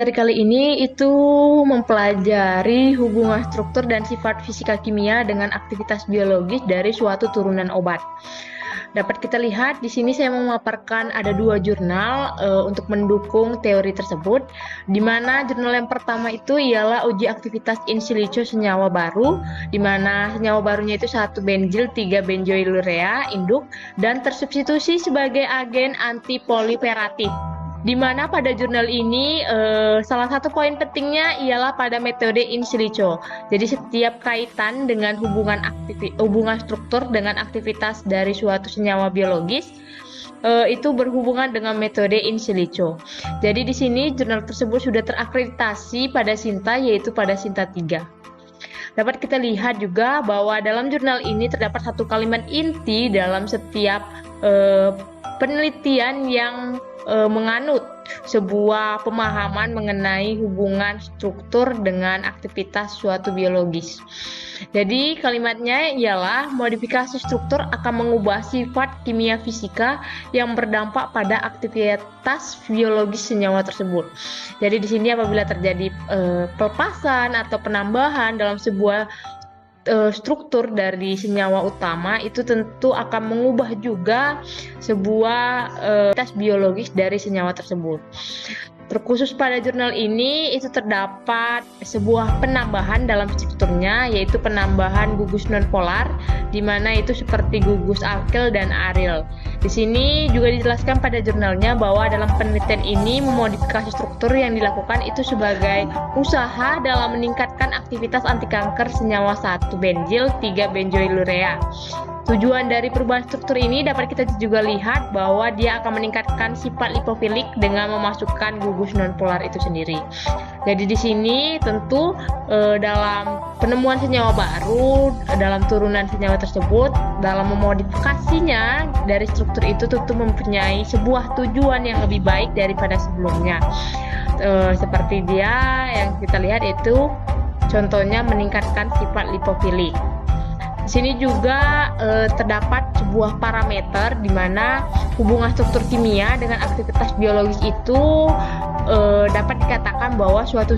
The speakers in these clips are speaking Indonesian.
Dari kali ini itu mempelajari hubungan struktur dan sifat fisika kimia dengan aktivitas biologis dari suatu turunan obat. Dapat kita lihat di sini saya memaparkan ada dua jurnal untuk mendukung teori tersebut, di mana jurnal yang pertama itu ialah uji aktivitas in silico senyawa baru, di mana senyawa barunya itu 1 benzil 3 benzoilurea induk dan tersubstitusi sebagai agen antiproliferatif. Di mana pada jurnal ini salah satu poin pentingnya ialah pada metode in silico. Jadi setiap kaitan dengan hubungan struktur dengan aktivitas dari suatu senyawa biologis itu berhubungan dengan metode in silico. Jadi di sini jurnal tersebut sudah terakreditasi pada Sinta, yaitu pada Sinta 3. Dapat kita lihat juga bahwa dalam jurnal ini terdapat satu kalimat inti dalam setiap penelitian yang menganut sebuah pemahaman mengenai hubungan struktur dengan aktivitas suatu biologis. Jadi kalimatnya ialah modifikasi struktur akan mengubah sifat kimia fisika yang berdampak pada aktivitas biologis senyawa tersebut. Jadi di sini apabila terjadi pelepasan atau penambahan dalam sebuah struktur dari senyawa utama, itu tentu akan mengubah juga sebuah aktivitas biologis dari senyawa tersebut. Terkhusus pada jurnal ini itu terdapat sebuah penambahan dalam strukturnya, yaitu penambahan gugus nonpolar, di mana itu seperti gugus alkil dan aril. Di sini juga dijelaskan pada jurnalnya bahwa dalam penelitian ini memodifikasi struktur yang dilakukan itu sebagai usaha dalam meningkatkan aktivitas anti kanker senyawa 1 benzil 3 benzoilurea. Tujuan dari perubahan struktur ini dapat kita juga lihat bahwa dia akan meningkatkan sifat lipofilik dengan memasukkan gugus nonpolar itu sendiri. Jadi di sini tentu dalam penemuan senyawa baru dalam turunan senyawa tersebut, dalam memodifikasinya dari struktur itu tentu mempunyai sebuah tujuan yang lebih baik daripada sebelumnya. Seperti dia yang kita lihat itu contohnya meningkatkan sifat lipofilik. Di sini juga terdapat sebuah parameter di mana hubungan struktur kimia dengan aktivitas biologis itu dapat dikatakan bahwa suatu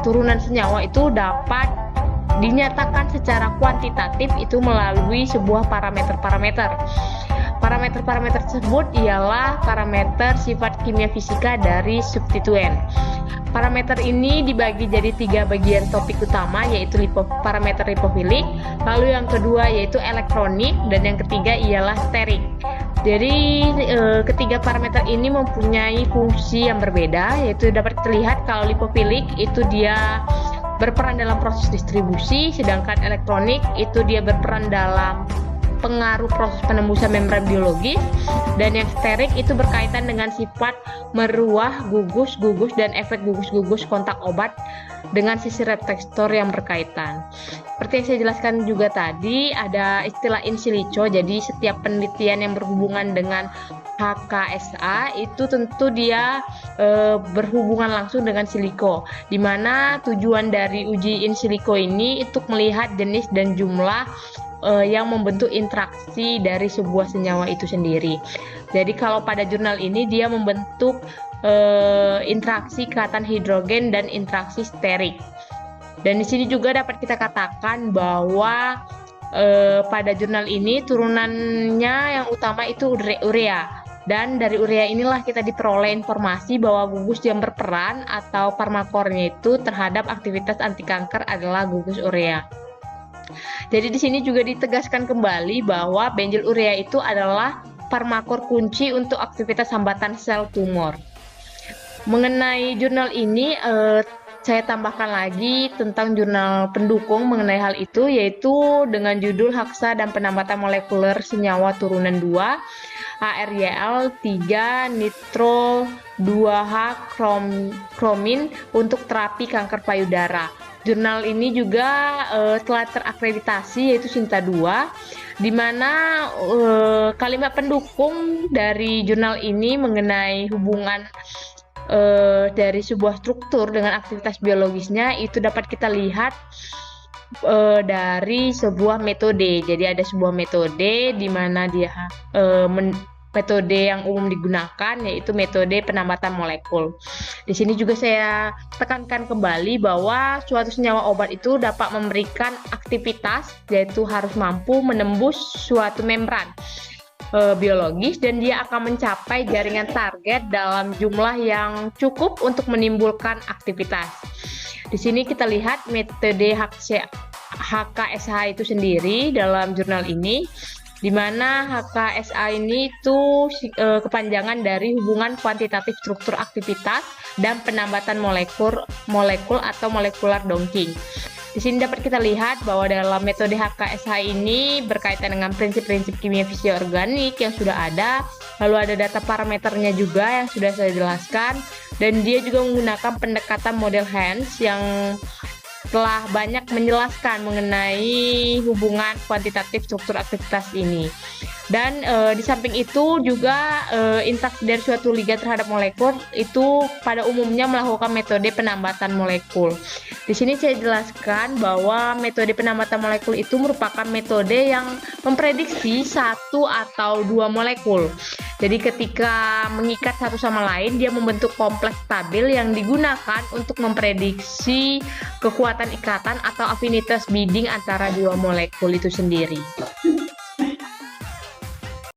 turunan senyawa itu dapat dinyatakan secara kuantitatif itu melalui sebuah parameter-parameter. Parameter-parameter tersebut ialah parameter sifat kimia fisika dari substituen. Parameter ini dibagi jadi 3 bagian topik utama, yaitu parameter lipofilik, lalu yang kedua yaitu elektronik, dan yang ketiga ialah sterik. Jadi ketiga parameter ini mempunyai fungsi yang berbeda, yaitu dapat terlihat kalau lipofilik itu dia berperan dalam proses distribusi, sedangkan elektronik itu dia berperan dalam pengaruh proses penembusan membran biologis, dan yang sterik itu berkaitan dengan sifat meruah gugus-gugus dan efek gugus-gugus kontak obat dengan sisi reseptor yang berkaitan. Seperti yang saya jelaskan juga tadi, ada istilah in silico. Jadi setiap penelitian yang berhubungan dengan HKSA itu tentu dia berhubungan langsung dengan siliko, di mana tujuan dari uji in silico ini untuk melihat jenis dan jumlah yang membentuk interaksi dari sebuah senyawa itu sendiri. Jadi kalau pada jurnal ini dia membentuk interaksi ikatan hidrogen dan interaksi sterik. Dan di sini juga dapat kita katakan bahwa pada jurnal ini turunannya yang utama itu urea. Dan dari urea inilah kita diperoleh informasi bahwa gugus yang berperan atau farmakornya itu terhadap aktivitas anti kanker adalah gugus urea. Jadi di sini juga ditegaskan kembali bahwa benzil urea itu adalah farmakor kunci untuk aktivitas hambatan sel tumor. Mengenai jurnal ini, saya tambahkan lagi tentang jurnal pendukung mengenai hal itu, yaitu dengan judul Haksa dan Penambatan Molekuler Senyawa Turunan 2 ARYL 3 nitro 2H kromin untuk terapi kanker payudara. Jurnal ini juga telah terakreditasi, yaitu Sinta 2, di mana kalimat pendukung dari jurnal ini mengenai hubungan dari sebuah struktur dengan aktivitas biologisnya itu dapat kita lihat dari sebuah metode. Jadi ada sebuah metode di mana dia metode yang umum digunakan, yaitu metode penambatan molekul. Di sini juga saya tekankan kembali bahwa suatu senyawa obat itu dapat memberikan aktivitas, yaitu harus mampu menembus suatu membran biologis, dan dia akan mencapai jaringan target dalam jumlah yang cukup untuk menimbulkan aktivitas. Di sini kita lihat metode HKSH itu sendiri dalam jurnal ini, di mana HKSH ini itu kepanjangan dari hubungan kuantitatif struktur aktivitas dan penambatan molekul atau molekular donking. Di sini dapat kita lihat bahwa dalam metode HKSH ini berkaitan dengan prinsip-prinsip kimia fisika organik yang sudah ada, lalu ada data parameternya juga yang sudah saya jelaskan, dan dia juga menggunakan pendekatan model Hands yang telah banyak menjelaskan mengenai hubungan kuantitatif struktur aktivitas ini. Dan di samping itu juga interaksi dari suatu liga terhadap molekul itu pada umumnya melakukan metode penambatan molekul. Di sini saya jelaskan bahwa metode penambatan molekul itu merupakan metode yang memprediksi satu atau dua molekul. Jadi ketika mengikat satu sama lain, dia membentuk kompleks stabil yang digunakan untuk memprediksi kekuatan ikatan atau afinitas binding antara dua molekul itu sendiri.